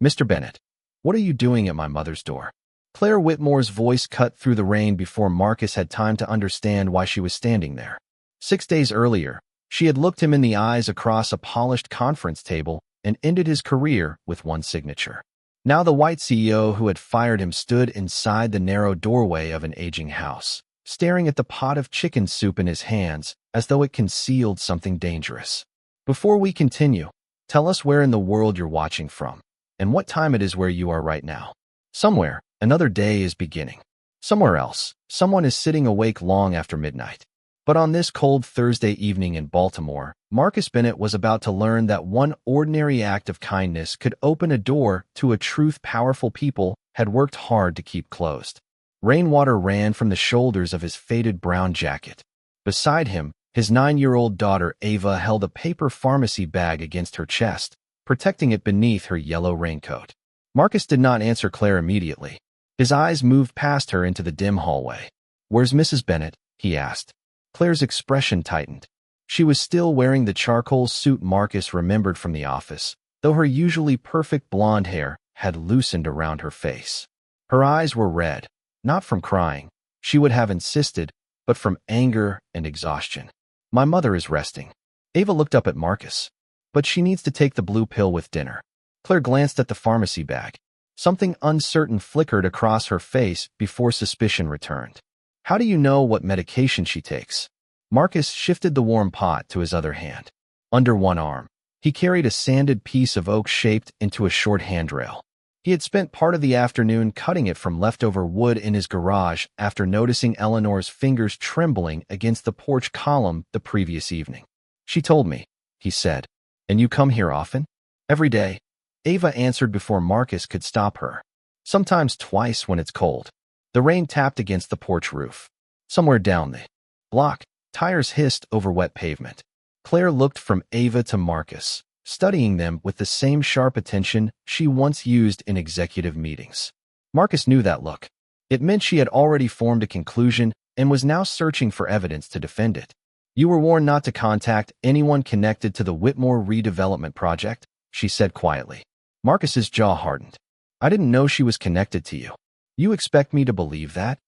Mr. Bennett, what are you doing at my mother's door? Claire Whitmore's voice cut through the rain before Marcus had time to understand why she was standing there. 6 days earlier, she had looked him in the eyes across a polished conference table and ended his career with one signature. Now the white CEO who had fired him stood inside the narrow doorway of an aging house, staring at the pot of chicken soup in his hands as though it concealed something dangerous. Before we continue, tell us where in the world you're watching from, and what time it is where you are right now. Somewhere, another day is beginning. Somewhere else, someone is sitting awake long after midnight. But on this cold Thursday evening in Baltimore, Marcus Bennett was about to learn that one ordinary act of kindness could open a door to a truth powerful people had worked hard to keep closed. Rainwater ran from the shoulders of his faded brown jacket. Beside him, his 9-year-old daughter Ava held a paper pharmacy bag against her chest, protecting it beneath her yellow raincoat. Marcus did not answer Claire immediately. His eyes moved past her into the dim hallway. "Where's Mrs. Bennett?" he asked. Claire's expression tightened. She was still wearing the charcoal suit Marcus remembered from the office, though her usually perfect blonde hair had loosened around her face. Her eyes were red, not from crying, she would have insisted, but from anger and exhaustion. "My mother is resting." Ava looked up at Marcus. "But she needs to take the blue pill with dinner." Claire glanced at the pharmacy bag. Something uncertain flickered across her face before suspicion returned. "How do you know what medication she takes?" Marcus shifted the warm pot to his other hand. Under one arm, he carried a sanded piece of oak shaped into a short handrail. He had spent part of the afternoon cutting it from leftover wood in his garage after noticing Eleanor's fingers trembling against the porch column the previous evening. "She told me," he said. "And you come here often?" "Every day," Ava answered before Marcus could stop her. "Sometimes twice when it's cold." The rain tapped against the porch roof. Somewhere down the block, tires hissed over wet pavement. Claire looked from Ava to Marcus, studying them with the same sharp attention she once used in executive meetings. Marcus knew that look. It meant she had already formed a conclusion and was now searching for evidence to defend it. "You were warned not to contact anyone connected to the Whitmore redevelopment project," she said quietly. Marcus's jaw hardened. "I didn't know she was connected to you. You expect me to believe that?"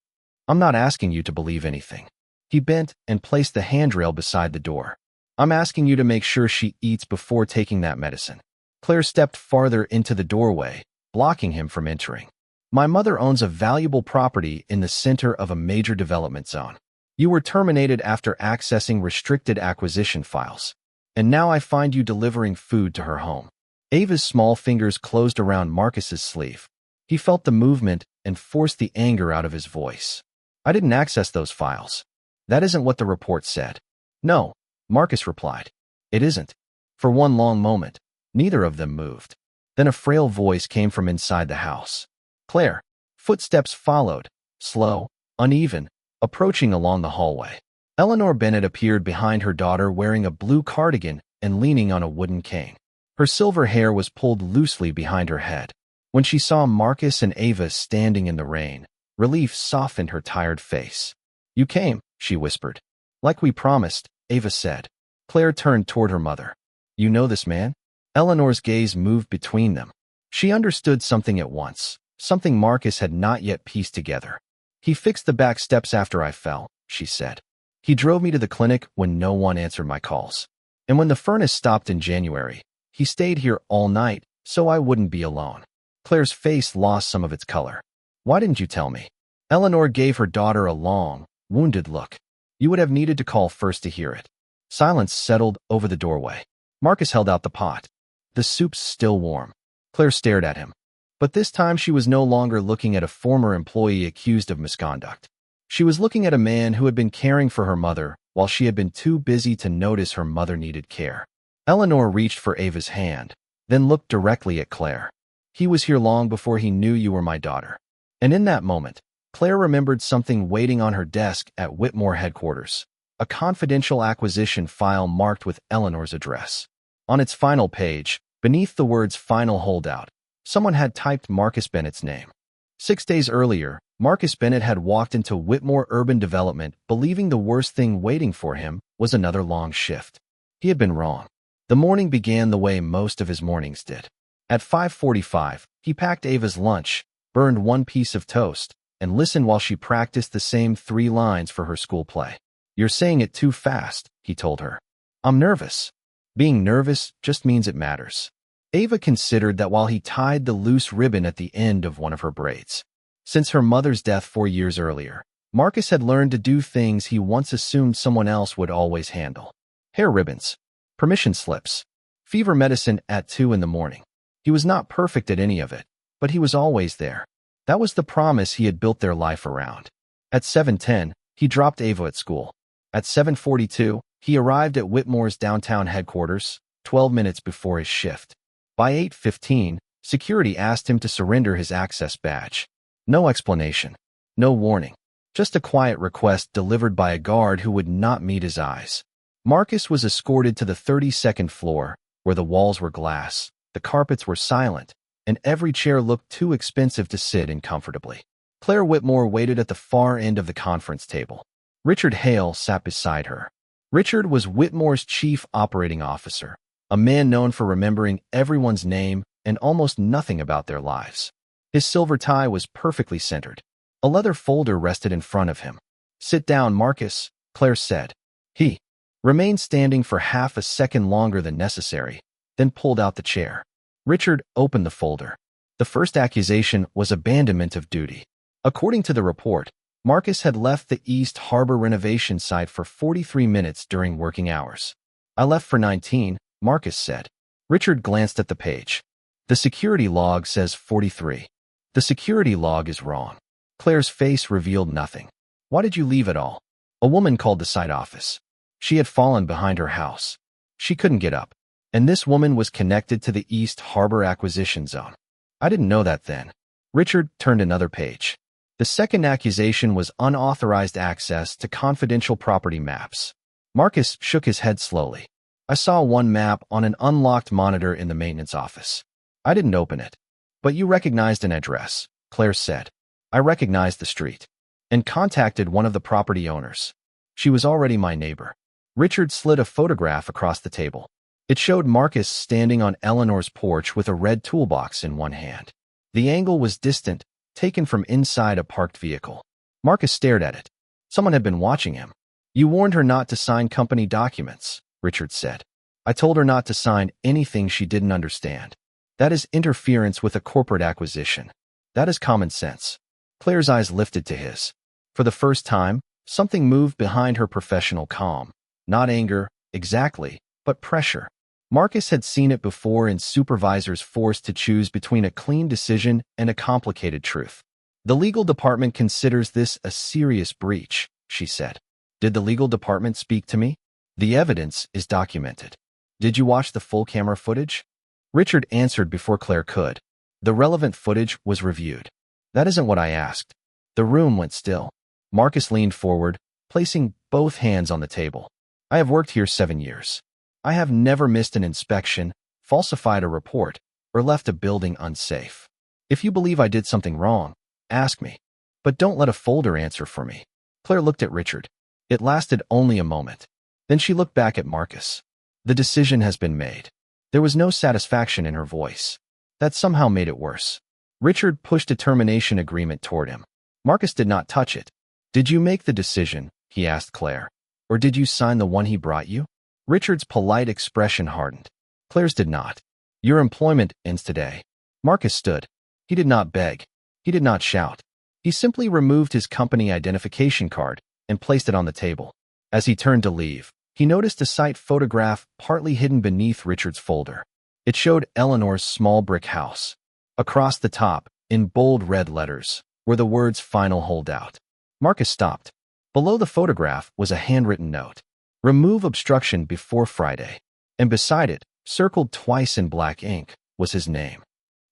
"I'm not asking you to believe anything." He bent and placed the handrail beside the door. "I'm asking you to make sure she eats before taking that medicine." Claire stepped farther into the doorway, blocking him from entering. "My mother owns a valuable property in the center of a major development zone. You were terminated after accessing restricted acquisition files. And now I find you delivering food to her home." Ava's small fingers closed around Marcus's sleeve. He felt the movement and forced the anger out of his voice. "I didn't access those files. That isn't what the report said." "No," Marcus replied. "It isn't." For one long moment, neither of them moved. Then a frail voice came from inside the house. "Claire." Footsteps followed, slow, uneven, approaching along the hallway. Eleanor Bennett appeared behind her daughter wearing a blue cardigan and leaning on a wooden cane. Her silver hair was pulled loosely behind her head. When she saw Marcus and Ava standing in the rain, relief softened her tired face. "You came," she whispered. "Like we promised," Ava said. Claire turned toward her mother. "You know this man?" Eleanor's gaze moved between them. She understood something at once, something Marcus had not yet pieced together. "He fixed the back steps after I fell," she said. "He drove me to the clinic when no one answered my calls. And when the furnace stopped in January, he stayed here all night so I wouldn't be alone." Claire's face lost some of its color. "Why didn't you tell me?" Eleanor gave her daughter a long, wounded look. "You would have needed to call first to hear it." Silence settled over the doorway. Marcus held out the pot. "The soup's still warm." Claire stared at him. But this time she was no longer looking at a former employee accused of misconduct. She was looking at a man who had been caring for her mother while she had been too busy to notice her mother needed care. Eleanor reached for Ava's hand, then looked directly at Claire. "He was here long before he knew you were my daughter." And in that moment, Claire remembered something waiting on her desk at Whitmore headquarters, a confidential acquisition file marked with Eleanor's address. On its final page, beneath the words "Final Holdout," someone had typed Marcus Bennett's name. 6 days earlier, Marcus Bennett had walked into Whitmore Urban Development believing the worst thing waiting for him was another long shift. He had been wrong. The morning began the way most of his mornings did. At 5:45, he packed Ava's lunch, burned one piece of toast, and listened while she practiced the same 3 lines for her school play. "You're saying it too fast," he told her. "I'm nervous." Being nervous just means it matters. Ava considered that while he tied the loose ribbon at the end of one of her braids. Since her mother's death 4 years earlier, Marcus had learned to do things he once assumed someone else would always handle. Hair ribbons, permission slips, fever medicine at 2 in the morning. He was not perfect at any of it, but he was always there. That was the promise he had built their life around. At 7:10, he dropped Ava at school. At 7:42, he arrived at Whitmore's downtown headquarters, 12 minutes before his shift. By 8:15, security asked him to surrender his access badge. No explanation, no warning, just a quiet request delivered by a guard who would not meet his eyes. Marcus was escorted to the 32nd floor, where the walls were glass, the carpets were silent, and every chair looked too expensive to sit in comfortably. Claire Whitmore waited at the far end of the conference table. Richard Hale sat beside her. Richard was Whitmore's chief operating officer, a man known for remembering everyone's name and almost nothing about their lives. His silver tie was perfectly centered. A leather folder rested in front of him. "Sit down, Marcus," Claire said. He remained standing for half a second longer than necessary, then pulled out the chair. Richard opened the folder. The first accusation was abandonment of duty. According to the report, Marcus had left the East Harbor renovation site for 43 minutes during working hours. "I left for 19, Marcus said. Richard glanced at the page. "The security log says 43. "The security log is wrong." Claire's face revealed nothing. "Why did you leave at all?" A woman called the site office. She had fallen behind her house. She couldn't get up. And this woman was connected to the East Harbor acquisition zone. "I didn't know that then." Richard turned another page. The second accusation was unauthorized access to confidential property maps. Marcus shook his head slowly. "I saw one map on an unlocked monitor in the maintenance office. I didn't open it." "But you recognized an address," Claire said. "I recognized the street and contacted one of the property owners. She was already my neighbor." Richard slid a photograph across the table. It showed Marcus standing on Eleanor's porch with a red toolbox in one hand. The angle was distant, taken from inside a parked vehicle. Marcus stared at it. Someone had been watching him. "You warned her not to sign company documents," Richard said. "I told her not to sign anything she didn't understand. That is interference with a corporate acquisition. That is common sense." Claire's eyes lifted to his. For the first time, something moved behind her professional calm. Not anger, exactly, but pressure. Marcus had seen it before in supervisors forced to choose between a clean decision and a complicated truth. "The legal department considers this a serious breach," she said. "Did the legal department speak to me?" "The evidence is documented." "Did you watch the full camera footage?" Richard answered before Claire could. "The relevant footage was reviewed." "That isn't what I asked." The room went still. Marcus leaned forward, placing both hands on the table. "I have worked here 7 years. I have never missed an inspection, falsified a report, or left a building unsafe. If you believe I did something wrong, ask me. But don't let a folder answer for me." Claire looked at Richard. It lasted only a moment. Then she looked back at Marcus. "The decision has been made." There was no satisfaction in her voice. That somehow made it worse. Richard pushed a termination agreement toward him. Marcus did not touch it. "Did you make the decision?" he asked Claire. "Or did you sign the one he brought you?" Richard's polite expression hardened. Claire's did not. "Your employment ends today." Marcus stood. He did not beg. He did not shout. He simply removed his company identification card and placed it on the table. As he turned to leave, he noticed a site photograph partly hidden beneath Richard's folder. It showed Eleanor's small brick house. Across the top, in bold red letters, were the words "Final Holdout." Marcus stopped. Below the photograph was a handwritten note. "Remove obstruction before Friday." And beside it, circled twice in black ink, was his name.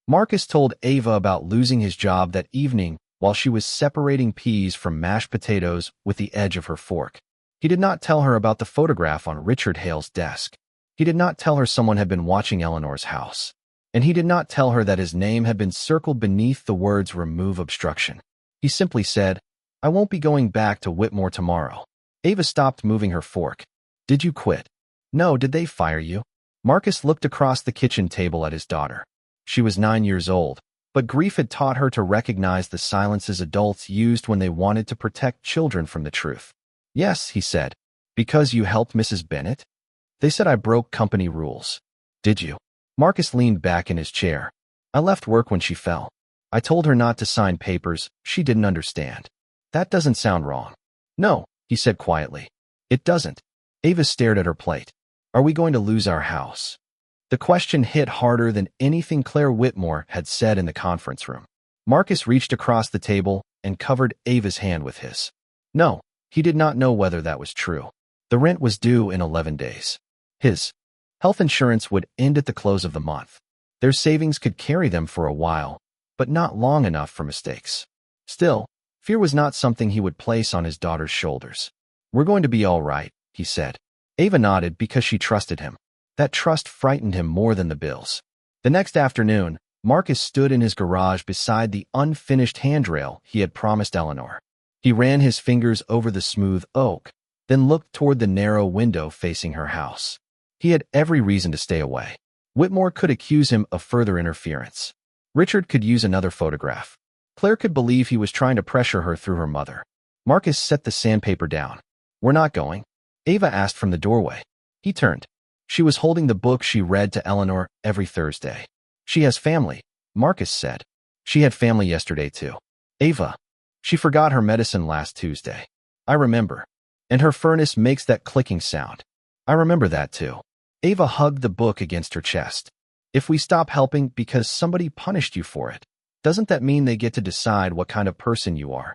Marcus told Ava about losing his job that evening while she was separating peas from mashed potatoes with the edge of her fork. He did not tell her about the photograph on Richard Hale's desk. He did not tell her someone had been watching Eleanor's house. And he did not tell her that his name had been circled beneath the words "Remove obstruction." He simply said, "I won't be going back to Whitmore tomorrow." Ava stopped moving her fork. "Did you quit?" "No, did they fire you?" Marcus looked across the kitchen table at his daughter. She was 9 years old, but grief had taught her to recognize the silences adults used when they wanted to protect children from the truth. Yes, he said. Because you helped Mrs. Bennet? They said I broke company rules. Did you? Marcus leaned back in his chair. I left work when she fell. I told her not to sign papers. She didn't understand. That doesn't sound wrong. No, he said quietly. It doesn't. Ava stared at her plate. Are we going to lose our house? The question hit harder than anything Claire Whitmore had said in the conference room. Marcus reached across the table and covered Ava's hand with his. No, he did not know whether that was true. The rent was due in 11 days. His health insurance would end at the close of the month. Their savings could carry them for a while, but not long enough for mistakes. Still, fear was not something he would place on his daughter's shoulders. We're going to be all right, he said. Ava nodded because she trusted him. That trust frightened him more than the bills. The next afternoon, Marcus stood in his garage beside the unfinished handrail he had promised Eleanor. He ran his fingers over the smooth oak, then looked toward the narrow window facing her house. He had every reason to stay away. Whitmore could accuse him of further interference. Richard could use another photograph. Claire could believe he was trying to pressure her through her mother. Marcus set the sandpaper down. We're not going? Ava asked from the doorway. He turned. She was holding the book she read to Eleanor every Thursday. She has family, Marcus said. She had family yesterday too. Ava. She forgot her medicine last Tuesday. I remember. And her furnace makes that clicking sound. I remember that too. Ava hugged the book against her chest. If we stop helping because somebody punished you for it, doesn't that mean they get to decide what kind of person you are?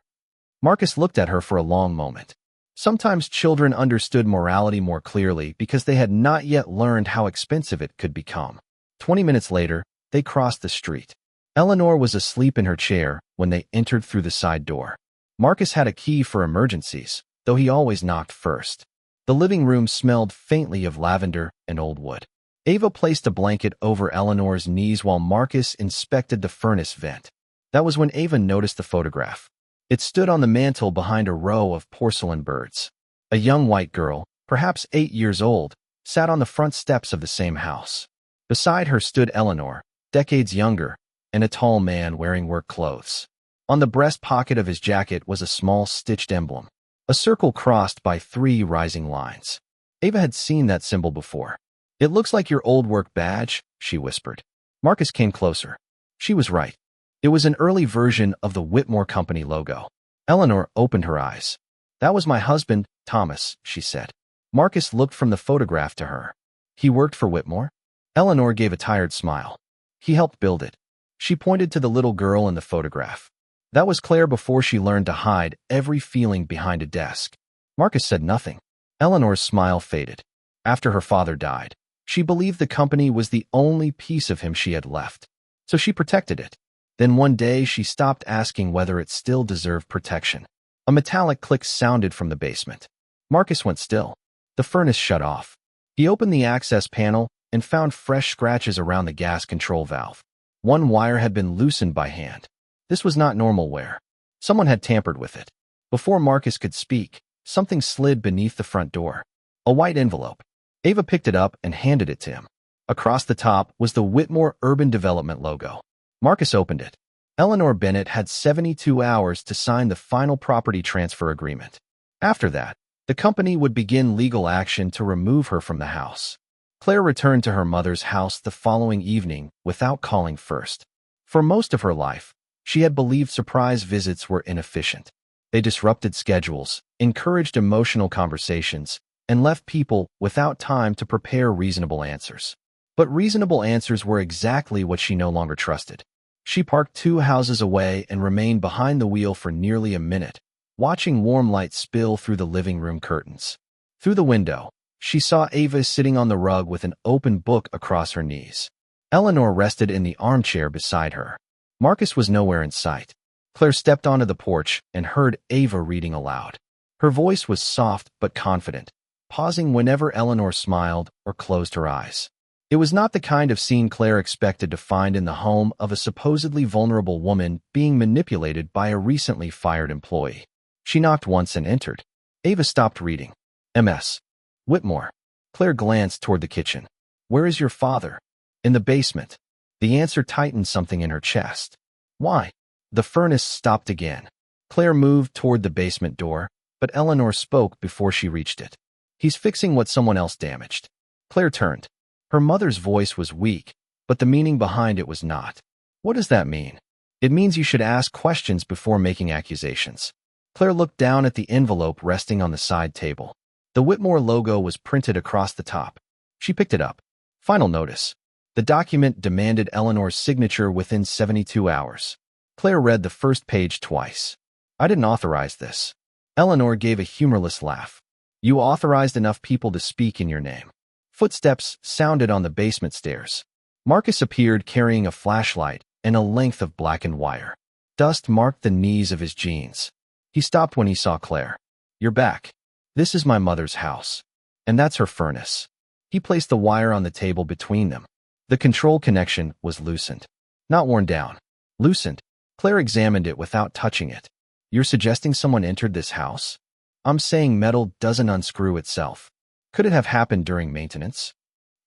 Marcus looked at her for a long moment. Sometimes children understood morality more clearly because they had not yet learned how expensive it could become. 20 minutes later, they crossed the street. Eleanor was asleep in her chair when they entered through the side door. Marcus had a key for emergencies, though he always knocked first. The living room smelled faintly of lavender and old wood. Ava placed a blanket over Eleanor's knees while Marcus inspected the furnace vent. That was when Ava noticed the photograph. It stood on the mantel behind a row of porcelain birds. A young white girl, perhaps 8 years old, sat on the front steps of the same house. Beside her stood Eleanor, decades younger, and a tall man wearing work clothes. On the breast pocket of his jacket was a small stitched emblem, a circle crossed by 3 rising lines. Ava had seen that symbol before. It looks like your old work badge, she whispered. Marcus came closer. She was right. It was an early version of the Whitmore Company logo. Eleanor opened her eyes. That was my husband, Thomas, she said. Marcus looked from the photograph to her. He worked for Whitmore? Eleanor gave a tired smile. He helped build it. She pointed to the little girl in the photograph. That was Claire before she learned to hide every feeling behind a desk. Marcus said nothing. Eleanor's smile faded. After her father died, she believed the company was the only piece of him she had left. So she protected it. Then one day she stopped asking whether it still deserved protection. A metallic click sounded from the basement. Marcus went still. The furnace shut off. He opened the access panel and found fresh scratches around the gas control valve. One wire had been loosened by hand. This was not normal wear. Someone had tampered with it. Before Marcus could speak, something slid beneath the front door. A white envelope. Ava picked it up and handed it to him. Across the top was the Whitmore Urban Development logo. Marcus opened it. Eleanor Bennet had 72 hours to sign the final property transfer agreement. After that, the company would begin legal action to remove her from the house. Claire returned to her mother's house the following evening without calling first. For most of her life, she had believed surprise visits were inefficient. They disrupted schedules, encouraged emotional conversations, and left people without time to prepare reasonable answers. But reasonable answers were exactly what she no longer trusted. She parked 2 houses away and remained behind the wheel for nearly a minute, watching warm light spill through the living room curtains. Through the window, she saw Ava sitting on the rug with an open book across her knees. Eleanor rested in the armchair beside her. Marcus was nowhere in sight. Claire stepped onto the porch and heard Ava reading aloud. Her voice was soft but confident, pausing whenever Eleanor smiled or closed her eyes. It was not the kind of scene Claire expected to find in the home of a supposedly vulnerable woman being manipulated by a recently fired employee. She knocked once and entered. Ava stopped reading. Ms. Whitmore. Claire glanced toward the kitchen. Where is your father? In the basement. The answer tightened something in her chest. Why? The furnace stopped again. Claire moved toward the basement door, but Eleanor spoke before she reached it. He's fixing what someone else damaged. Claire turned. Her mother's voice was weak, but the meaning behind it was not. What does that mean? It means you should ask questions before making accusations. Claire looked down at the envelope resting on the side table. The Whitmore logo was printed across the top. She picked it up. Final notice. The document demanded Eleanor's signature within 72 hours. Claire read the first page twice. I didn't authorize this. Eleanor gave a humorless laugh. You authorized enough people to speak in your name. Footsteps sounded on the basement stairs. Marcus appeared carrying a flashlight and a length of blackened wire. Dust marked the knees of his jeans. He stopped when he saw Claire. You're back. This is my mother's house. And that's her furnace. He placed the wire on the table between them. The control connection was loosened. Not worn down. Loosened. Claire examined it without touching it. You're suggesting someone entered this house? I'm saying metal doesn't unscrew itself. Could it have happened during maintenance?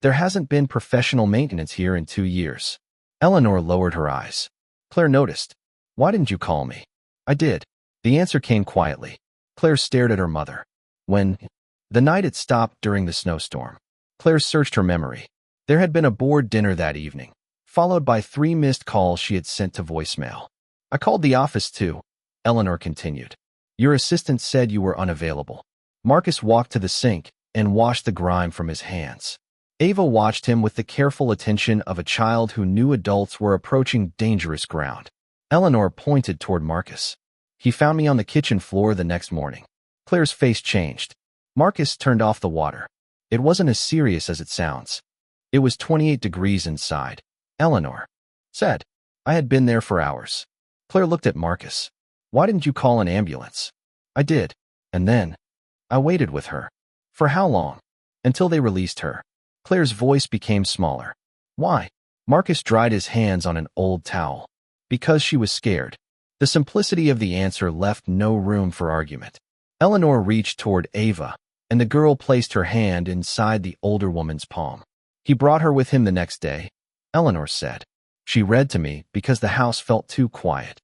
There hasn't been professional maintenance here in 2 years. Eleanor lowered her eyes. Claire noticed. Why didn't you call me? I did. The answer came quietly. Claire stared at her mother. When? The night it stopped during the snowstorm. Claire searched her memory. There had been a bored dinner that evening, followed by 3 missed calls she had sent to voicemail. I called the office too, Eleanor continued. Your assistant said you were unavailable. Marcus walked to the sink and washed the grime from his hands. Ava watched him with the careful attention of a child who knew adults were approaching dangerous ground. Eleanor pointed toward Marcus. He found me on the kitchen floor the next morning. Claire's face changed. Marcus turned off the water. It wasn't as serious as it sounds. It was 28 degrees inside, Eleanor said. I had been there for hours. Claire looked at Marcus. Why didn't you call an ambulance? I did. And then I waited with her. For how long? Until they released her. Claire's voice became smaller. Why? Marcus dried his hands on an old towel. Because she was scared. The simplicity of the answer left no room for argument. Eleanor reached toward Ava, and the girl placed her hand inside the older woman's palm. He brought her with him the next day, Eleanor said. She read to me because the house felt too quiet.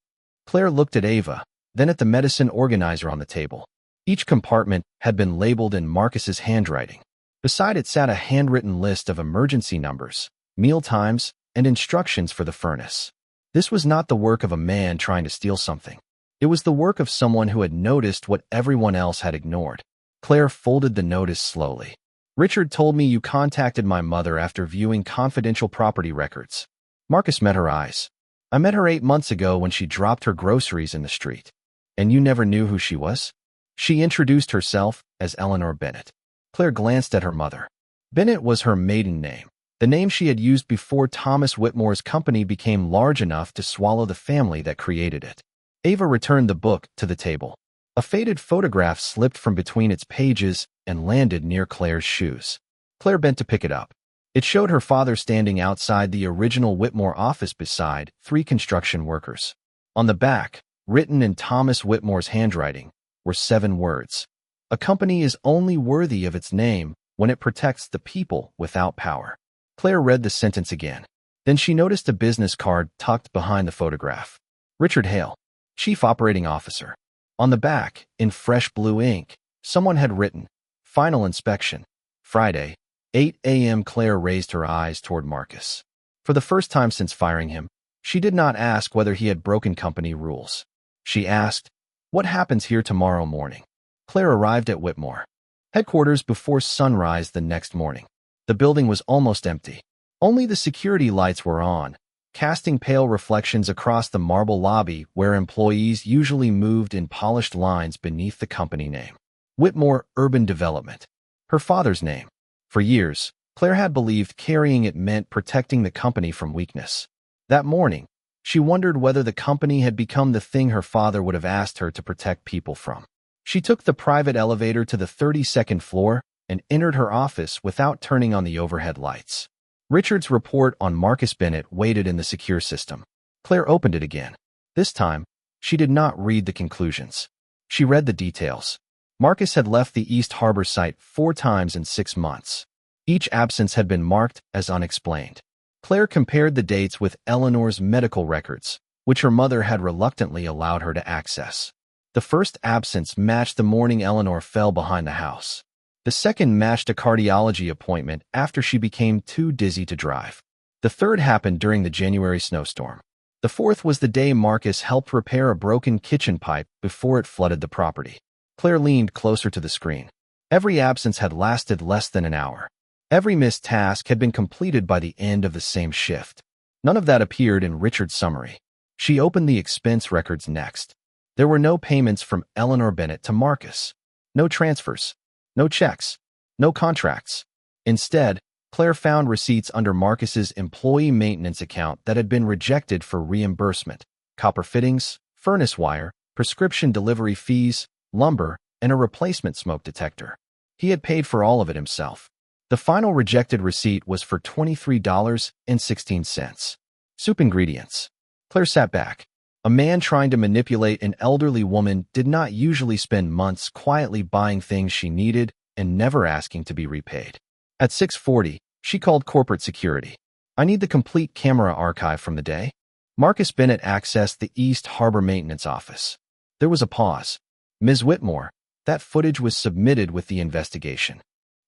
Claire looked at Ava, then at the medicine organizer on the table. Each compartment had been labeled in Marcus's handwriting. Beside it sat a handwritten list of emergency numbers, meal times, and instructions for the furnace. This was not the work of a man trying to steal something. It was the work of someone who had noticed what everyone else had ignored. Claire folded the notice slowly. Richard told me you contacted my mother after viewing confidential property records. Marcus met her eyes. I met her 8 months ago when she dropped her groceries in the street. And you never knew who she was? She introduced herself as Eleanor Bennett. Claire glanced at her mother. Bennett was her maiden name, the name she had used before Thomas Whitmore's company became large enough to swallow the family that created it. Ava returned the book to the table. A faded photograph slipped from between its pages and landed near Claire's shoes. Claire bent to pick it up. It showed her father standing outside the original Whitmore office beside 3 construction workers. On the back, written in Thomas Whitmore's handwriting, were 7 words. A company is only worthy of its name when it protects the people without power. Claire read the sentence again. Then she noticed a business card tucked behind the photograph. Richard Hale, Chief Operating Officer. On the back, in fresh blue ink, someone had written, Final inspection. Friday, 8 a.m. Claire raised her eyes toward Marcus. For the first time since firing him, she did not ask whether he had broken company rules. She asked, what happens here tomorrow morning? Claire arrived at Whitmore headquarters before sunrise the next morning. The building was almost empty. Only the security lights were on, casting pale reflections across the marble lobby where employees usually moved in polished lines beneath the company name. Whitmore Urban Development. Her father's name. For years, Claire had believed carrying it meant protecting the company from weakness. That morning, she wondered whether the company had become the thing her father would have asked her to protect people from. She took the private elevator to the 32nd floor and entered her office without turning on the overhead lights. Richard's report on Marcus Bennett waited in the secure system. Claire opened it again. This time, she did not read the conclusions. She read the details. Marcus had left the East Harbor site 4 times in 6 months. Each absence had been marked as unexplained. Claire compared the dates with Eleanor's medical records, which her mother had reluctantly allowed her to access. The first absence matched the morning Eleanor fell behind the house. The second matched a cardiology appointment after she became too dizzy to drive. The third happened during the January snowstorm. The fourth was the day Marcus helped repair a broken kitchen pipe before it flooded the property. Claire leaned closer to the screen. Every absence had lasted less than an hour. Every missed task had been completed by the end of the same shift. None of that appeared in Richard's summary. She opened the expense records next. There were no payments from Eleanor Bennett to Marcus. No transfers. No checks. No contracts. Instead, Claire found receipts under Marcus's employee maintenance account that had been rejected for reimbursement: copper fittings, furnace wire, prescription delivery fees, lumber, and a replacement smoke detector. He had paid for all of it himself. The final rejected receipt was for $23.16. Soup ingredients. Claire sat back. A man trying to manipulate an elderly woman did not usually spend months quietly buying things she needed and never asking to be repaid. At 6:40, she called corporate security. "I need the complete camera archive from the day." Marcus Bennett accessed the East Harbor Maintenance Office. There was a pause. "Ms. Whitmore, that footage was submitted with the investigation.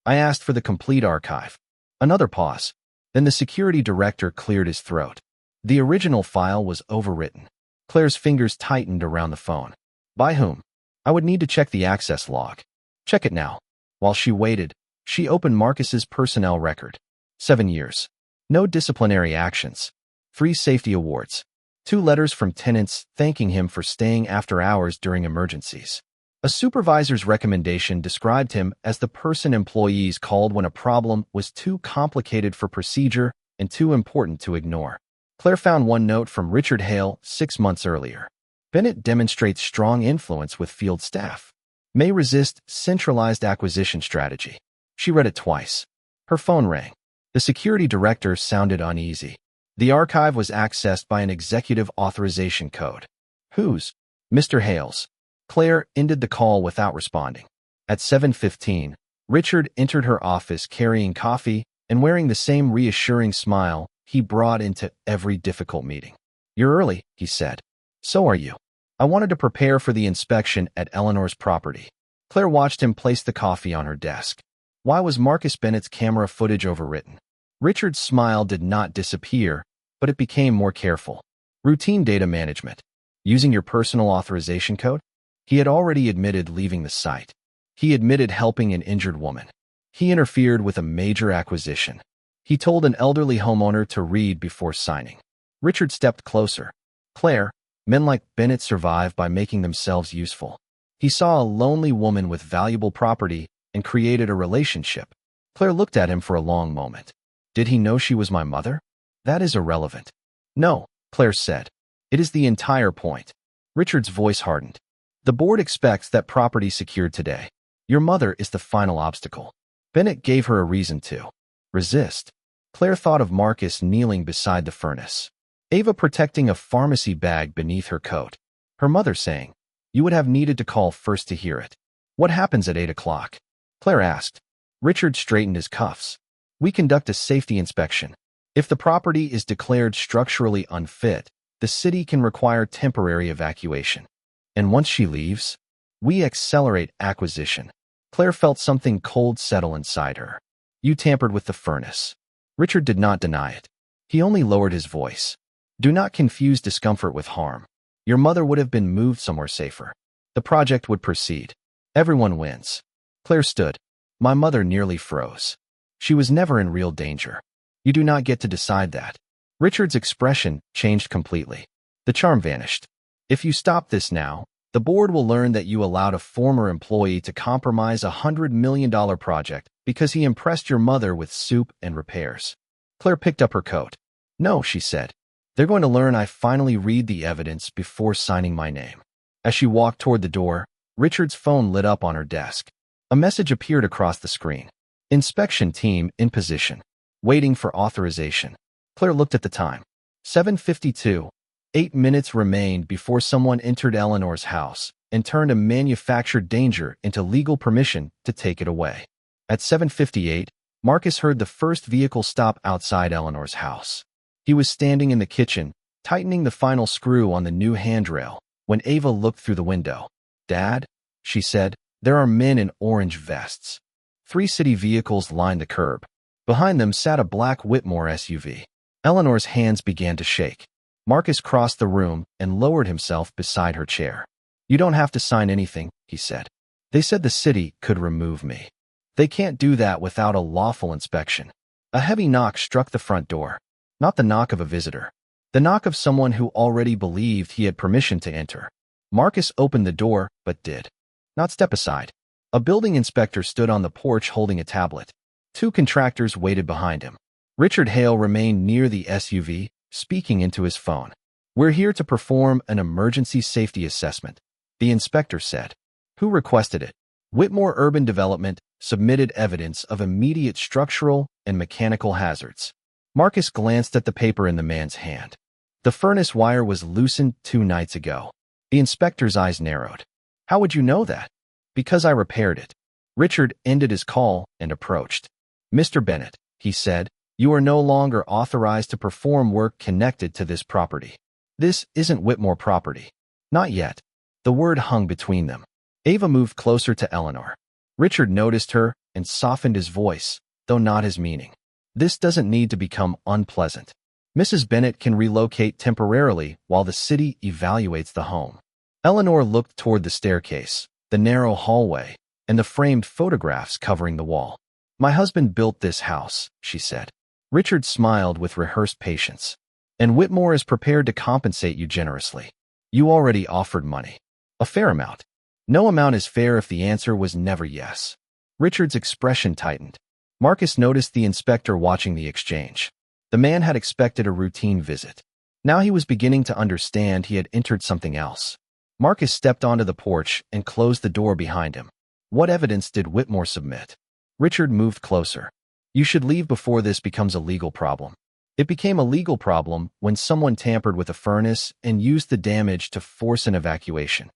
I asked for the complete archive." Another pause. Then the security director cleared his throat. The original file was overwritten. Claire's fingers tightened around the phone. "By whom?" "I would need to check the access log." "Check it now." While she waited, she opened Marcus's personnel record. 7 years. No disciplinary actions. 3 safety awards. 2 letters from tenants thanking him for staying after hours during emergencies. A supervisor's recommendation described him as the person employees called when a problem was too complicated for procedure and too important to ignore. Claire found one note from Richard Hale 6 months earlier. "Bennett demonstrates strong influence with field staff. May resist centralized acquisition strategy." She read it twice. Her phone rang. The security director sounded uneasy. The archive was accessed by an executive authorization code. "Whose?" "Mr. Hale's." Claire ended the call without responding. At 7:15, Richard entered her office carrying coffee and wearing the same reassuring smile he brought into every difficult meeting. "You're early," he said. "So are you. I wanted to prepare for the inspection at Eleanor's property." Claire watched him place the coffee on her desk. Why was Marcus Bennett's camera footage overwritten? Richard's smile did not disappear, but it became more careful. "Routine data management. Using your personal authorization code?" He had already admitted leaving the site. He admitted helping an injured woman. He interfered with a major acquisition. He told an elderly homeowner to read before signing. Richard stepped closer. "Claire, men like Bennett survive by making themselves useful." He saw a lonely woman with valuable property and created a relationship. Claire looked at him for a long moment. "Did he know she was my mother?" "That is irrelevant." "No," Claire said. "It is the entire point." Richard's voice hardened. "The board expects that property secured today. Your mother is the final obstacle." Bennett gave her a reason to resist. Claire thought of Marcus kneeling beside the furnace. Ava protecting a pharmacy bag beneath her coat. Her mother saying, "You would have needed to call first to hear it." "What happens at 8 o'clock?" Claire asked. Richard straightened his cuffs. "We conduct a safety inspection. If the property is declared structurally unfit, the city can require temporary evacuation. And once she leaves, we accelerate acquisition." Claire felt something cold settle inside her. "You tampered with the furnace." Richard did not deny it. He only lowered his voice. "Do not confuse discomfort with harm. Your mother would have been moved somewhere safer. The project would proceed. Everyone wins." Claire stood. "My mother nearly froze. She was never in real danger. You do not get to decide that." Richard's expression changed completely. The charm vanished. "If you stop this now, the board will learn that you allowed a former employee to compromise a $100 million project because he impressed your mother with soup and repairs." Claire picked up her coat. "No," she said. "They're going to learn I finally read the evidence before signing my name." As she walked toward the door, Richard's phone lit up on her desk. A message appeared across the screen. "Inspection team in position. Waiting for authorization." Claire looked at the time. 7:52. 8 minutes remained before someone entered Eleanor's house and turned a manufactured danger into legal permission to take it away. At 7:58, Marcus heard the first vehicle stop outside Eleanor's house. He was standing in the kitchen, tightening the final screw on the new handrail, when Ava looked through the window. "Dad," she said, "there are men in orange vests." 3 city vehicles lined the curb. Behind them sat a black Whitmore SUV. Eleanor's hands began to shake. Marcus crossed the room and lowered himself beside her chair. "You don't have to sign anything," he said. "They said the city could remove me. They can't do that without a lawful inspection." A heavy knock struck the front door. Not the knock of a visitor. The knock of someone who already believed he had permission to enter. Marcus opened the door, but did not step aside. A building inspector stood on the porch holding a tablet. 2 contractors waited behind him. Richard Hale remained near the SUV, speaking into his phone. "We're here to perform an emergency safety assessment," the inspector said. "Who requested it?" "Whitmore Urban Development submitted evidence of immediate structural and mechanical hazards." Marcus glanced at the paper in the man's hand. "The furnace wire was loosened 2 nights ago." The inspector's eyes narrowed. "How would you know that?" "Because I repaired it." Richard ended his call and approached. "Mr. Bennett," he said, "you are no longer authorized to perform work connected to this property. This isn't Whitmore property." "Not yet." The word hung between them. Ava moved closer to Eleanor. Richard noticed her and softened his voice, though not his meaning. "This doesn't need to become unpleasant. Mrs. Bennett can relocate temporarily while the city evaluates the home." Eleanor looked toward the staircase, the narrow hallway, and the framed photographs covering the wall. "My husband built this house," she said. Richard smiled with rehearsed patience. "And Whitmore is prepared to compensate you generously. You already offered money. A fair amount." "No amount is fair if the answer was never yes." Richard's expression tightened. Marcus noticed the inspector watching the exchange. The man had expected a routine visit. Now he was beginning to understand he had entered something else. Marcus stepped onto the porch and closed the door behind him. "What evidence did Whitmore submit?" Richard moved closer. "You should leave before this becomes a legal problem." It became a legal problem when someone tampered with a furnace and used the damage to force an evacuation.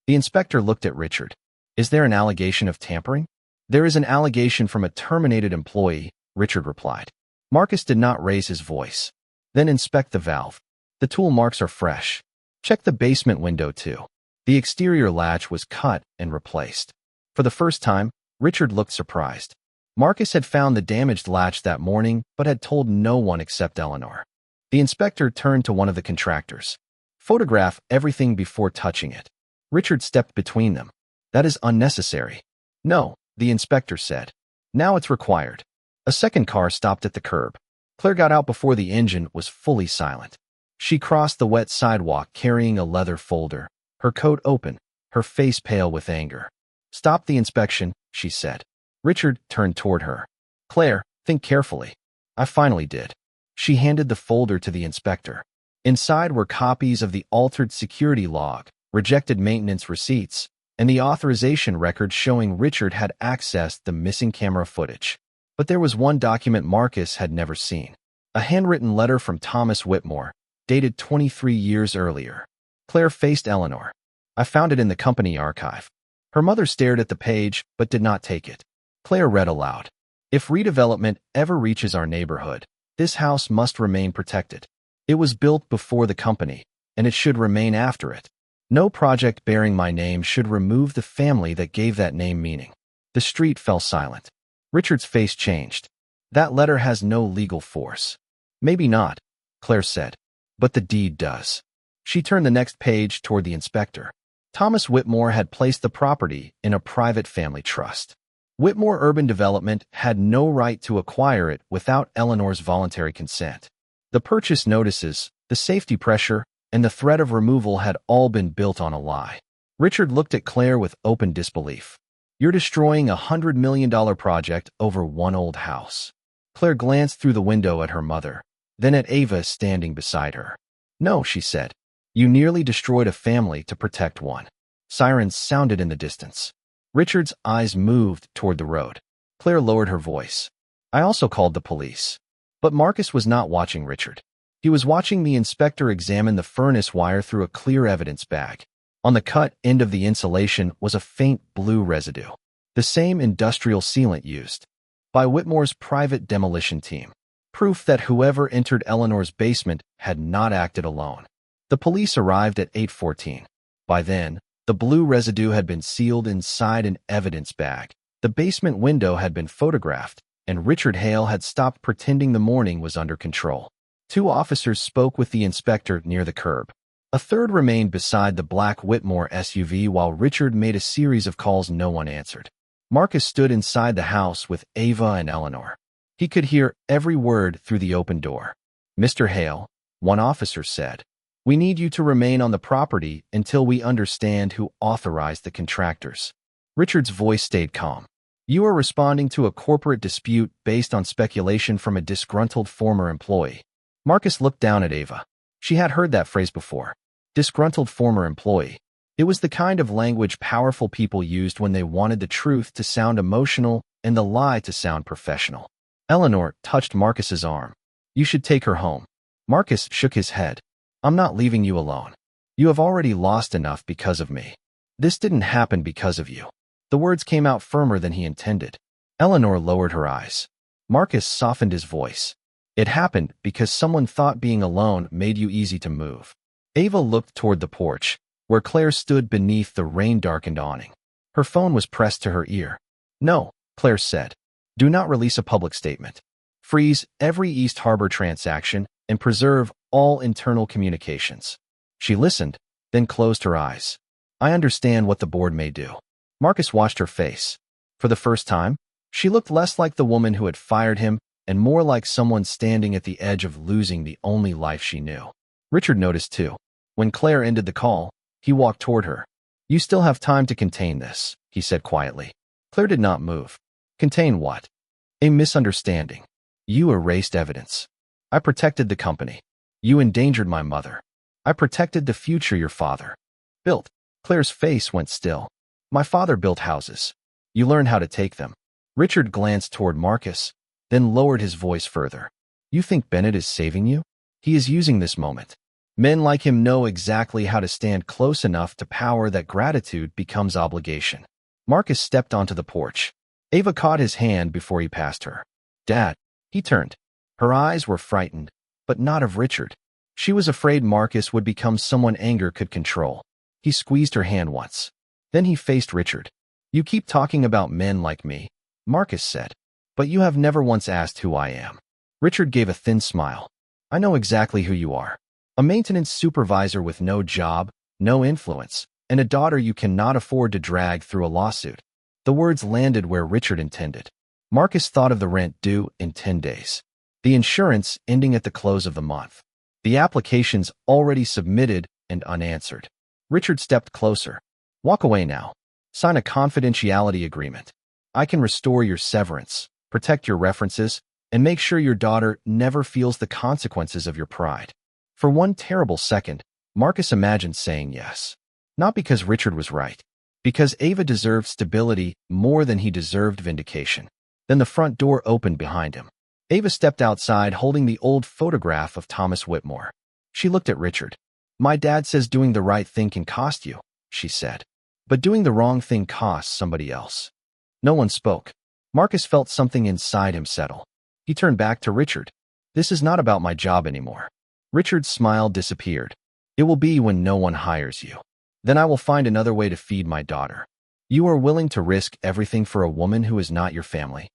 The inspector looked at Richard. "Is there an allegation of tampering?" "There is an allegation from a terminated employee," Richard replied. Marcus did not raise his voice. "Then inspect the valve. The tool marks are fresh. Check the basement window too." The exterior latch was cut and replaced. For the first time, Richard looked surprised. Marcus had found the damaged latch that morning, but had told no one except Eleanor. The inspector turned to one of the contractors. "Photograph everything before touching it." Richard stepped between them. "That is unnecessary." "No," the inspector said. "Now it's required." A second car stopped at the curb. Claire got out before the engine was fully silent. She crossed the wet sidewalk carrying a leather folder, her coat open, her face pale with anger. "Stop the inspection," she said. Richard turned toward her. "Claire, think carefully." "I finally did." She handed the folder to the inspector. Inside were copies of the altered security log, rejected maintenance receipts, and the authorization record showing Richard had accessed the missing camera footage. But there was one document Marcus had never seen. A handwritten letter from Thomas Whitmore, dated 23 years earlier. Claire faced Eleanor. "I found it in the company archive." Her mother stared at the page, but did not take it. Claire read aloud. "If redevelopment ever reaches our neighborhood, this house must remain protected. It was built before the company, and it should remain after it. No project bearing my name should remove the family that gave that name meaning." The street fell silent. Richard's face changed. "That letter has no legal force." "Maybe not," Claire said, "but the deed does." She turned the next page toward the inspector. Thomas Whitmore had placed the property in a private family trust. Whitmore Urban Development had no right to acquire it without Eleanor's voluntary consent. The purchase notices, the safety pressure, and the threat of removal had all been built on a lie. Richard looked at Claire with open disbelief. "You're destroying a $100 million project over one old house." Claire glanced through the window at her mother, then at Ava standing beside her. "No," she said. "You nearly destroyed a family to protect one." Sirens sounded in the distance. Richard's eyes moved toward the road. Claire lowered her voice. "I also called the police." But Marcus was not watching Richard. He was watching the inspector examine the furnace wire through a clear evidence bag. On the cut end of the insulation was a faint blue residue, the same industrial sealant used. by Whitmore's private demolition team. Proof that whoever entered Eleanor's basement had not acted alone. The police arrived at 8:14. By then, the blue residue had been sealed inside an evidence bag. The basement window had been photographed, and Richard Hale had stopped pretending the morning was under control. 2 officers spoke with the inspector near the curb. A third remained beside the black Whitmore SUV while Richard made a series of calls no one answered. Marcus stood inside the house with Ava and Eleanor. He could hear every word through the open door. "Mr. Hale," one officer said, "we need you to remain on the property until we understand who authorized the contractors." Richard's voice stayed calm. "You are responding to a corporate dispute based on speculation from a disgruntled former employee." Marcus looked down at Ava. She had heard that phrase before. Disgruntled former employee. It was the kind of language powerful people used when they wanted the truth to sound emotional and the lie to sound professional. Eleanor touched Marcus's arm. "You should take her home." Marcus shook his head. "I'm not leaving you alone. You have already lost enough because of me. This didn't happen because of you." The words came out firmer than he intended. Eleanor lowered her eyes. Marcus softened his voice. "It happened because someone thought being alone made you easy to move." Ava looked toward the porch, where Claire stood beneath the rain-darkened awning. Her phone was pressed to her ear. "No," Claire said. "Do not release a public statement. Freeze every East Harbor transaction and preserve all internal communications." She listened, then closed her eyes. "I understand what the board may do." Marcus watched her face. For the first time, she looked less like the woman who had fired him and more like someone standing at the edge of losing the only life she knew. Richard noticed too. When Claire ended the call, he walked toward her. "You still have time to contain this," he said quietly. Claire did not move. "Contain what?" "A misunderstanding. You erased evidence. I protected the company. You endangered my mother. I protected the future your father built." Claire's face went still. "My father built houses. You learned how to take them." Richard glanced toward Marcus, then lowered his voice further. "You think Bennett is saving you? He is using this moment. Men like him know exactly how to stand close enough to power that gratitude becomes obligation." Marcus stepped onto the porch. Ava caught his hand before he passed her. "Dad." He turned. Her eyes were frightened, but not of Richard. She was afraid Marcus would become someone anger could control. He squeezed her hand once. Then he faced Richard. "You keep talking about men like me," Marcus said, "but you have never once asked who I am." Richard gave a thin smile. "I know exactly who you are. A maintenance supervisor with no job, no influence, and a daughter you cannot afford to drag through a lawsuit." The words landed where Richard intended. Marcus thought of the rent due in 10 days. The insurance ending at the close of the month. The applications already submitted and unanswered. Richard stepped closer. "Walk away now. Sign a confidentiality agreement. I can restore your severance, protect your references, and make sure your daughter never feels the consequences of your pride." For one terrible second, Marcus imagined saying yes. Not because Richard was right, because Ava deserved stability more than he deserved vindication. Then the front door opened behind him. Ava stepped outside holding the old photograph of Thomas Whitmore. She looked at Richard. "My dad says doing the right thing can cost you," she said. "But doing the wrong thing costs somebody else." No one spoke. Marcus felt something inside him settle. He turned back to Richard. "This is not about my job anymore." Richard's smile disappeared. "It will be when no one hires you. Then I will find another way to feed my daughter." "You are willing to risk everything for a woman who is not your family?"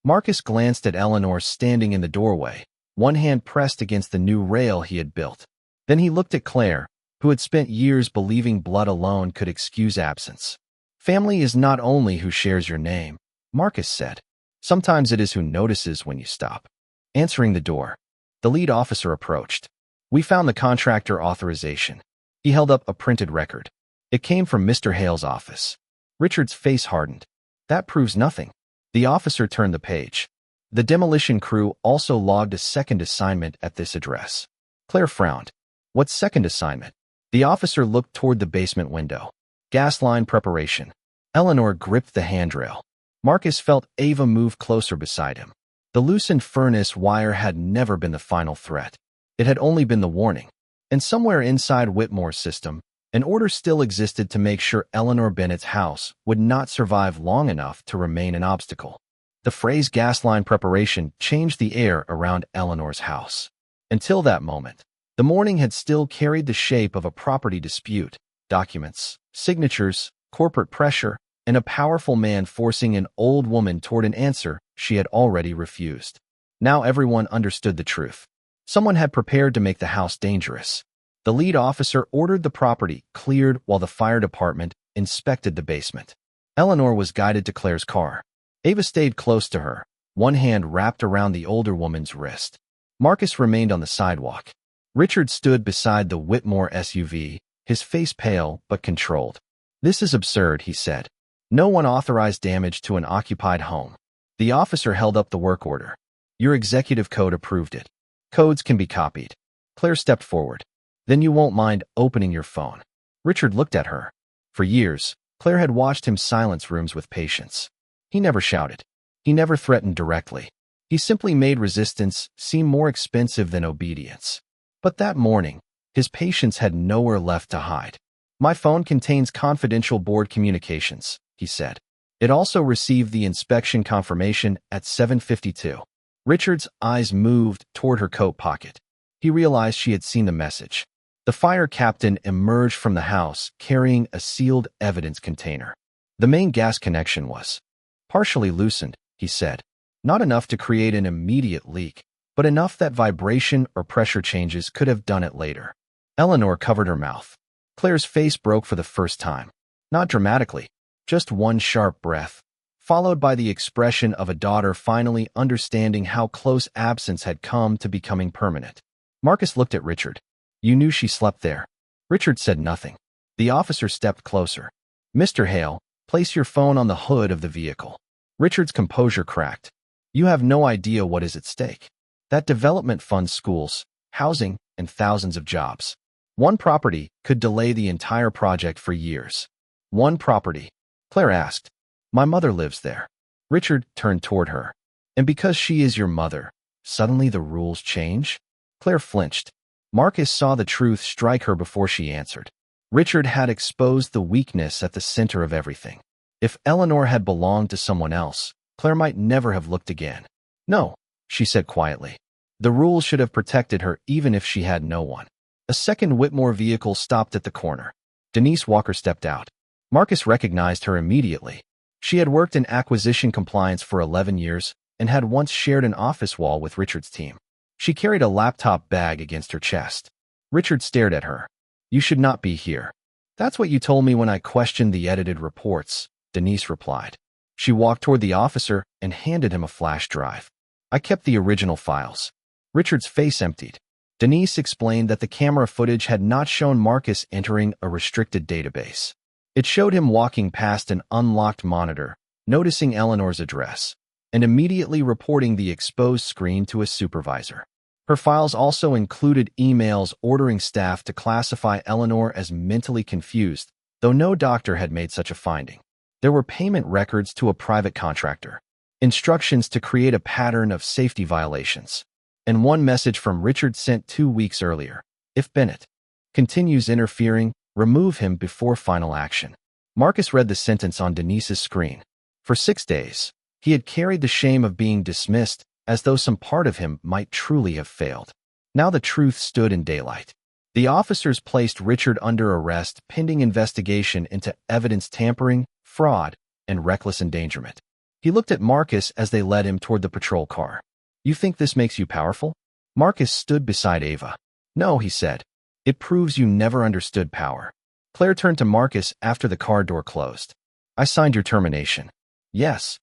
Marcus glanced at Eleanor standing in the doorway, one hand pressed against the new rail he had built. Then he looked at Claire, who had spent years believing blood alone could excuse absence. "Family is not only who shares your name," Marcus said. "Sometimes it is who notices when you stop." Answering the door, the lead officer approached. "We found the contractor authorization." He held up a printed record. It came from Mr. Hale's office. Richard's face hardened. "That proves nothing." The officer turned the page. The demolition crew also logged a second assignment at this address. Claire frowned. "What second assignment?" The officer looked toward the basement window. "Gas line preparation." Eleanor gripped the handrail. Marcus felt Ava move closer beside him. The loosened furnace wire had never been the final threat. It had only been the warning. And somewhere inside Whitmore's system, an order still existed to make sure Eleanor Bennett's house would not survive long enough to remain an obstacle. The phrase gas line preparation changed the air around Eleanor's house. Until that moment, the morning had still carried the shape of a property dispute, documents, signatures, corporate pressure, and a powerful man forcing an old woman toward an answer she had already refused. Now everyone understood the truth. Someone had prepared to make the house dangerous. The lead officer ordered the property cleared while the fire department inspected the basement. Eleanor was guided to Claire's car. Ava stayed close to her, one hand wrapped around the older woman's wrist. Marcus remained on the sidewalk. Richard stood beside the Whitmore SUV, his face pale but controlled. "This is absurd," he said. "No one authorized damage to an occupied home." The officer held up the work order. "Your executive code approved it. Codes can be copied." Claire stepped forward. "Then you won't mind opening your phone." Richard looked at her. For years, Claire had watched him silence rooms with patience. He never shouted. He never threatened directly. He simply made resistance seem more expensive than obedience. But that morning, his patience had nowhere left to hide. "My phone contains confidential board communications," he said. "It also received the inspection confirmation at 7:52. Richard's eyes moved toward her coat pocket. He realized she had seen the message. The fire captain emerged from the house carrying a sealed evidence container. The main gas connection was partially loosened, he said. Not enough to create an immediate leak, but enough that vibration or pressure changes could have done it later. Eleanor covered her mouth. Claire's face broke for the first time. Not dramatically, just one sharp breath, followed by the expression of a daughter finally understanding how close absence had come to becoming permanent. Marcus looked at Richard. "You knew she slept there." Richard said nothing. The officer stepped closer. "Mr. Hale, place your phone on the hood of the vehicle." Richard's composure cracked. "You have no idea what is at stake. That development funds schools, housing, and thousands of jobs. One property could delay the entire project for years." "One property?" Claire asked. "My mother lives there." Richard turned toward her. "And because she is your mother, suddenly the rules change?" Claire flinched. Marcus saw the truth strike her before she answered. Richard had exposed the weakness at the center of everything. If Eleanor had belonged to someone else, Claire might never have looked again. "No," she said quietly. "The rules should have protected her even if she had no one." A second Whitmore vehicle stopped at the corner. Denise Walker stepped out. Marcus recognized her immediately. She had worked in acquisition compliance for 11 years and had once shared an office wall with Richard's team. She carried a laptop bag against her chest. Richard stared at her. "You should not be here." "That's what you told me when I questioned the edited reports," Denise replied. She walked toward the officer and handed him a flash drive. "I kept the original files." Richard's face emptied. Denise explained that the camera footage had not shown Marcus entering a restricted database. It showed him walking past an unlocked monitor, noticing Eleanor's address, and immediately reporting the exposed screen to a supervisor. Her files also included emails ordering staff to classify Eleanor as mentally confused, though no doctor had made such a finding. There were payment records to a private contractor, instructions to create a pattern of safety violations, and one message from Richard sent 2 weeks earlier. "If Bennett continues interfering, remove him before final action." Marcus read the sentence on Denise's screen. For 6 days, he had carried the shame of being dismissed as though some part of him might truly have failed. Now the truth stood in daylight. The officers placed Richard under arrest pending investigation into evidence tampering, fraud, and reckless endangerment. He looked at Marcus as they led him toward the patrol car. "You think this makes you powerful?" Marcus stood beside Ava. "No," he said. "It proves you never understood power." Claire turned to Marcus after the car door closed. "I signed your termination." "Yes."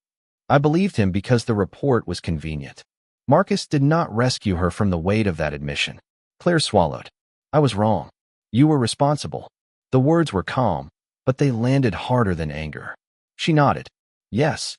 I believed him because the report was convenient. Marcus did not rescue her from the weight of that admission. Claire swallowed. "I was wrong. You were responsible." The words were calm, but they landed harder than anger. She nodded. "Yes."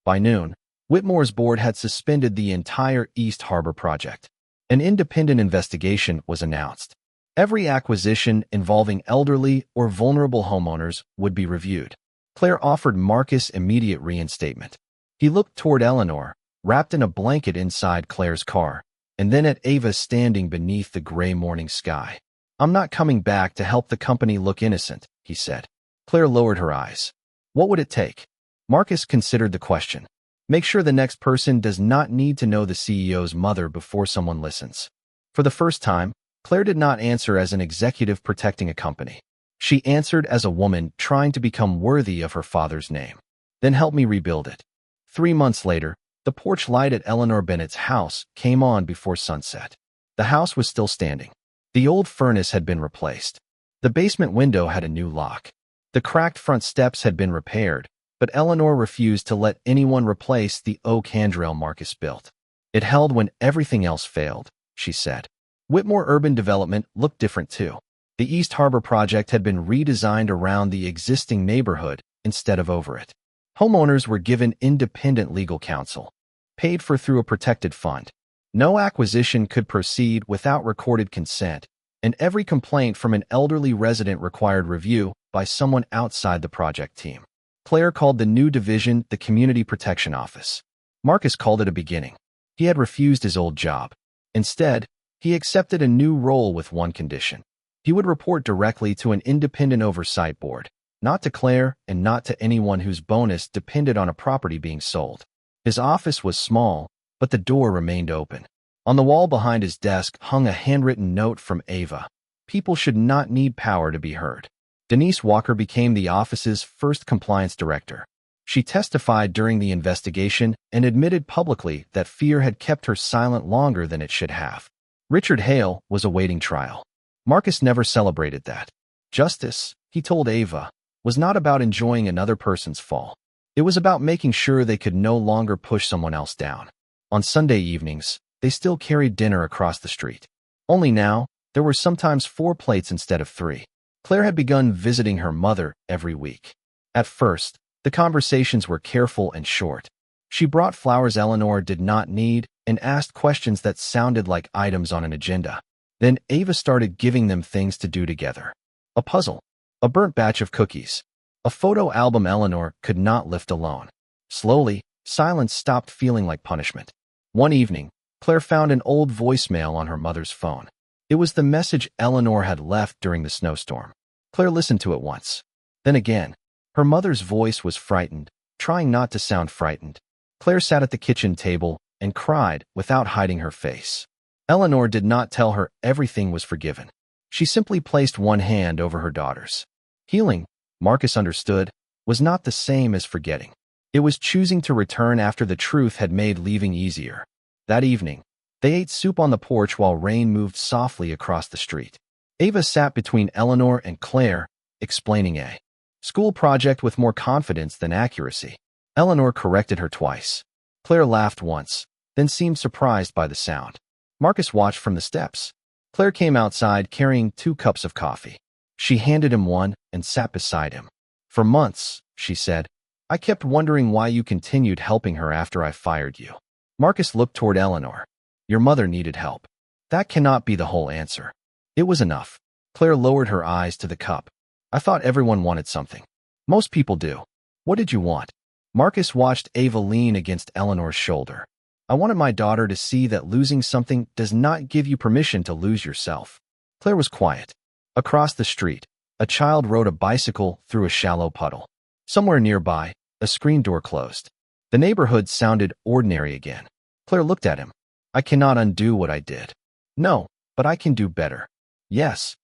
By noon, Whitmore's board had suspended the entire East Harbor project. An independent investigation was announced. Every acquisition involving elderly or vulnerable homeowners would be reviewed. Claire offered Marcus immediate reinstatement. He looked toward Eleanor, wrapped in a blanket inside Claire's car, and then at Ava standing beneath the gray morning sky. "I'm not coming back to help the company look innocent," he said. Claire lowered her eyes. "What would it take?" Marcus considered the question. Make sure the next person does not need to know the CEO's mother before someone listens. For the first time, Claire did not answer as an executive protecting a company. She answered as a woman trying to become worthy of her father's name. Then help me rebuild it. 3 months later, the porch light at Eleanor Bennett's house came on before sunset. The house was still standing. The old furnace had been replaced. The basement window had a new lock. The cracked front steps had been repaired, but Eleanor refused to let anyone replace the oak handrail Marcus built. It held when everything else failed, she said. Whitmore urban development looked different too. The East Harbor project had been redesigned around the existing neighborhood instead of over it. Homeowners were given independent legal counsel, paid for through a protected fund. No acquisition could proceed without recorded consent, and every complaint from an elderly resident required review by someone outside the project team. Claire called the new division the Community Protection Office. Marcus called it a beginning. He had refused his old job. Instead, he accepted a new role with one condition. He would report directly to an independent oversight board, not to Claire and not to anyone whose bonus depended on a property being sold. His office was small, but the door remained open. On the wall behind his desk hung a handwritten note from Ava. People should not need power to be heard. Denise Walker became the office's first compliance director. She testified during the investigation and admitted publicly that fear had kept her silent longer than it should have. Richard Hale was awaiting trial. Marcus never celebrated that. Justice, he told Ava, was not about enjoying another person's fall. It was about making sure they could no longer push someone else down. On Sunday evenings, they still carried dinner across the street. Only now, there were sometimes 4 plates instead of 3. Claire had begun visiting her mother every week. At first, the conversations were careful and short. She brought flowers Eleanor did not need and asked questions that sounded like items on an agenda. Then Ava started giving them things to do together. A puzzle, a burnt batch of cookies, a photo album Eleanor could not lift alone. Slowly, silence stopped feeling like punishment. One evening, Claire found an old voicemail on her mother's phone. It was the message Eleanor had left during the snowstorm. Claire listened to it once. Then again. Her mother's voice was frightened, trying not to sound frightened. Claire sat at the kitchen table and cried without hiding her face. Eleanor did not tell her everything was forgiven. She simply placed one hand over her daughter's. Healing, Marcus understood, was not the same as forgetting. It was choosing to return after the truth had made leaving easier. That evening, they ate soup on the porch while rain moved softly across the street. Ava sat between Eleanor and Claire, explaining a school project with more confidence than accuracy. Eleanor corrected her twice. Claire laughed once, then seemed surprised by the sound. Marcus watched from the steps. Claire came outside carrying 2 cups of coffee. She handed him one and sat beside him. For months, she said, I kept wondering why you continued helping her after I fired you. Marcus looked toward Eleanor. Your mother needed help. That cannot be the whole answer. It was enough. Claire lowered her eyes to the cup. I thought everyone wanted something. Most people do. What did you want? Marcus watched Ava lean against Eleanor's shoulder. I wanted my daughter to see that losing something does not give you permission to lose yourself. Claire was quiet. Across the street, a child rode a bicycle through a shallow puddle. Somewhere nearby, a screen door closed. The neighborhood sounded ordinary again. Claire looked at him. I cannot undo what I did. No, but I can do better. Yes.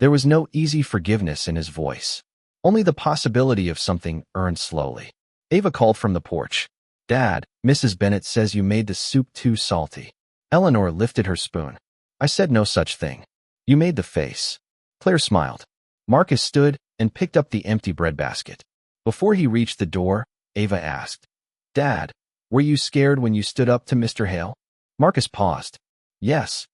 There was no easy forgiveness in his voice. Only the possibility of something earned slowly. Ava called from the porch. Dad, Mrs. Bennett says you made the soup too salty. Eleanor lifted her spoon. I said no such thing. You made the face. Claire smiled. Marcus stood and picked up the empty breadbasket. Before he reached the door, Ava asked, Dad, were you scared when you stood up to Mr. Hale? Marcus paused. Yes,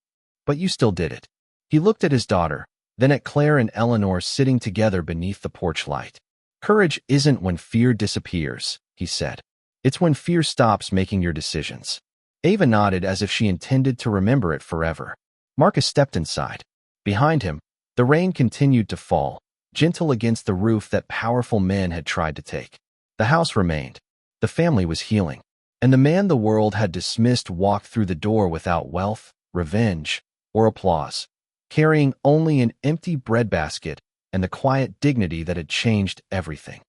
but you still did it. He looked at his daughter, then at Claire and Eleanor sitting together beneath the porch light. Courage isn't when fear disappears, he said. It's when fear stops making your decisions. Ava nodded as if she intended to remember it forever. Marcus stepped inside. Behind him, the rain continued to fall, gentle against the roof that powerful men had tried to take. The house remained. The family was healing. And the man the world had dismissed walked through the door without wealth, revenge, or applause, carrying only an empty breadbasket and the quiet dignity that had changed everything.